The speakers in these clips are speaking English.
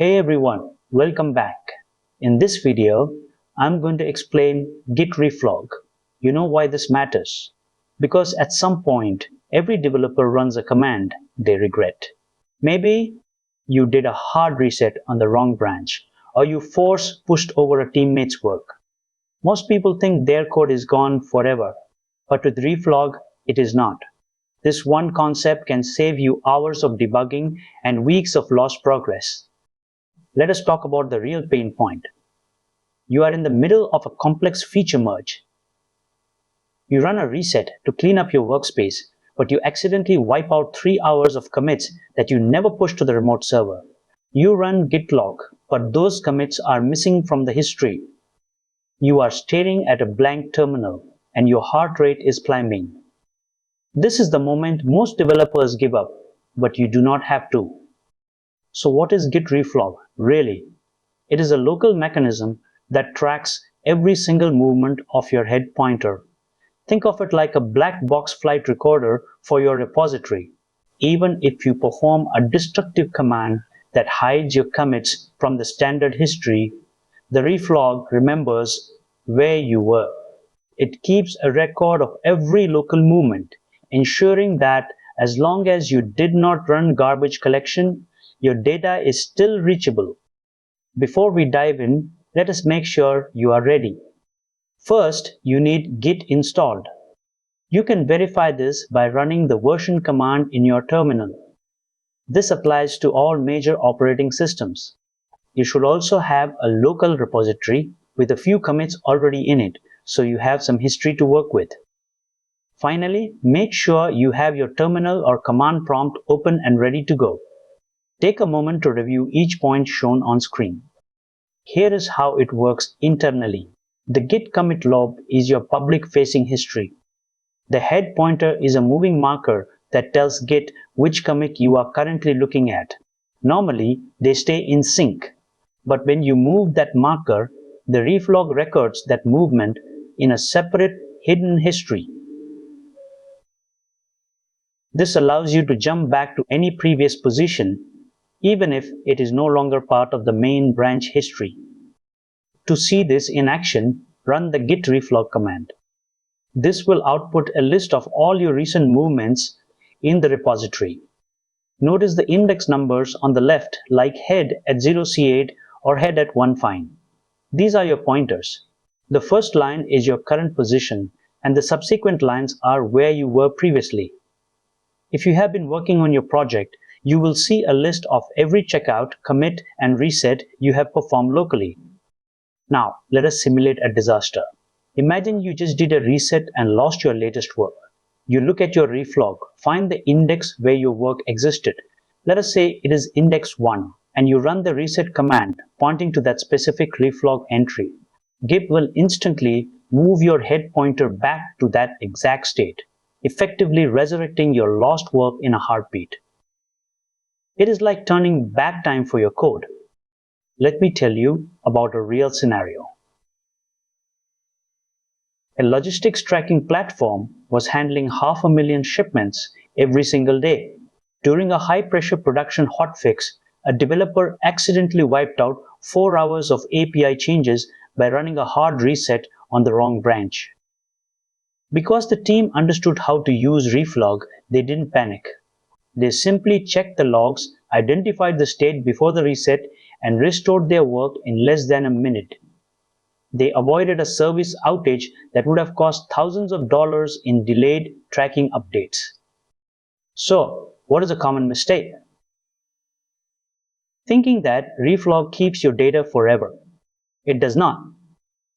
Hey everyone, welcome back. In this video, I'm going to explain Git Reflog. You know why this matters? Because at some point, every developer runs a command they regret. Maybe you did a hard reset on the wrong branch, or you force pushed over a teammate's work. Most people think their code is gone forever, but with Reflog, it is not. This one concept can save you hours of debugging and weeks of lost progress. Let us talk about the real pain point. You are in the middle of a complex feature merge. You run a reset to clean up your workspace, but you accidentally wipe out 3 hours of commits that you never pushed to the remote server. You run git log, but those commits are missing from the history. You are staring at a blank terminal, and your heart rate is climbing. This is the moment most developers give up, but you do not have to. So what is Git Reflog, really? It is a local mechanism that tracks every single movement of your head pointer. Think of it like a black box flight recorder for your repository. Even if you perform a destructive command that hides your commits from the standard history, the Reflog remembers where you were. It keeps a record of every local movement, ensuring that as long as you did not run garbage collection, your data is still reachable. Before we dive in, let us make sure you are ready. First, you need Git installed. You can verify this by running the version command in your terminal. This applies to all major operating systems. You should also have a local repository with a few commits already in it, so you have some history to work with. Finally, make sure you have your terminal or command prompt open and ready to go. Take a moment to review each point shown on screen. Here is how it works internally. The Git commit log is your public-facing history. The head pointer is a moving marker that tells Git which commit you are currently looking at. Normally, they stay in sync, but when you move that marker, the Reflog records that movement in a separate hidden history. This allows you to jump back to any previous position, even if it is no longer part of the main branch history. To see this in action, run the git reflog command. This will output a list of all your recent movements in the repository. Notice the index numbers on the left, like head at 0C8 or head at 1 fine. These are your pointers. The first line is your current position, and the subsequent lines are where you were previously. If you have been working on your project, you will see a list of every checkout, commit, and reset you have performed locally. Now, let us simulate a disaster. Imagine you just did a reset and lost your latest work. You look at your reflog, find the index where your work existed. Let us say it is index 1, and you run the reset command pointing to that specific reflog entry. Git will instantly move your head pointer back to that exact state, effectively resurrecting your lost work in a heartbeat. It is like turning back time for your code. Let me tell you about a real scenario. A logistics tracking platform was handling 500,000 shipments every single day. During a high-pressure production hotfix, a developer accidentally wiped out 4 hours of API changes by running a hard reset on the wrong branch. Because the team understood how to use Reflog, they didn't panic. They simply checked the logs, identified the state before the reset, and restored their work in less than a minute. They avoided a service outage that would have cost thousands of dollars in delayed tracking updates. So, what is a common mistake? Thinking that Reflog keeps your data forever. It does not.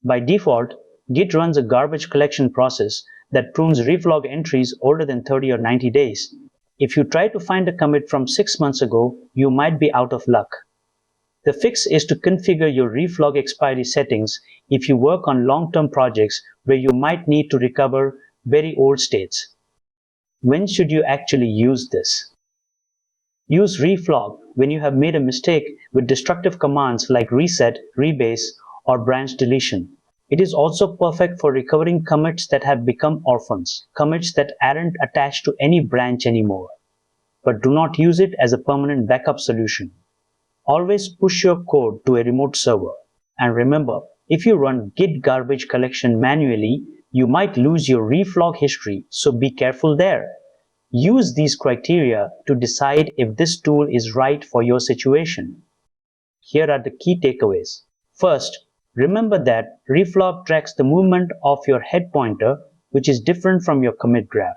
By default, Git runs a garbage collection process that prunes Reflog entries older than 30 or 90 days. If you try to find a commit from 6 months ago, you might be out of luck. The fix is to configure your Reflog expiry settings if you work on long-term projects where you might need to recover very old states. When should you actually use this? Use Reflog when you have made a mistake with destructive commands like reset, rebase, or branch deletion. It is also perfect for recovering commits that have become orphans, commits that aren't attached to any branch anymore. But do not use it as a permanent backup solution. Always push your code to a remote server. And remember, if you run Git garbage collection manually, you might lose your reflog history, so be careful there. Use these criteria to decide if this tool is right for your situation. Here are the key takeaways. First, remember that reflog tracks the movement of your head pointer, which is different from your commit graph.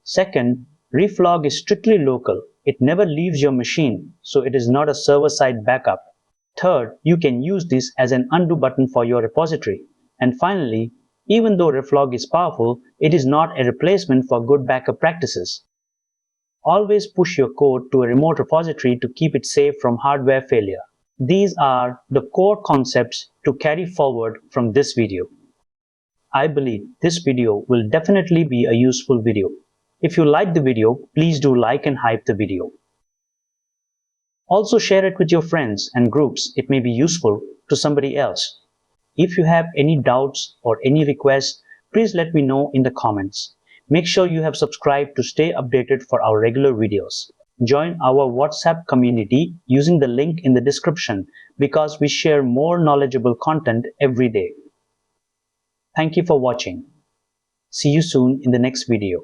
Second, reflog is strictly local. It never leaves your machine, so it is not a server-side backup. Third, you can use this as an undo button for your repository. And finally, even though reflog is powerful, it is not a replacement for good backup practices. Always push your code to a remote repository to keep it safe from hardware failure. These are the core concepts to carry forward from this video. I believe this video will definitely be a useful video. If you like the video, please do like and hype the video. Also share it with your friends and groups. It may be useful to somebody else. If you have any doubts or any requests, please let me know in the comments. Make sure you have subscribed to stay updated for our regular videos. Join our WhatsApp community using the link in the description because we share more knowledgeable content every day. Thank you for watching. See you soon in the next video.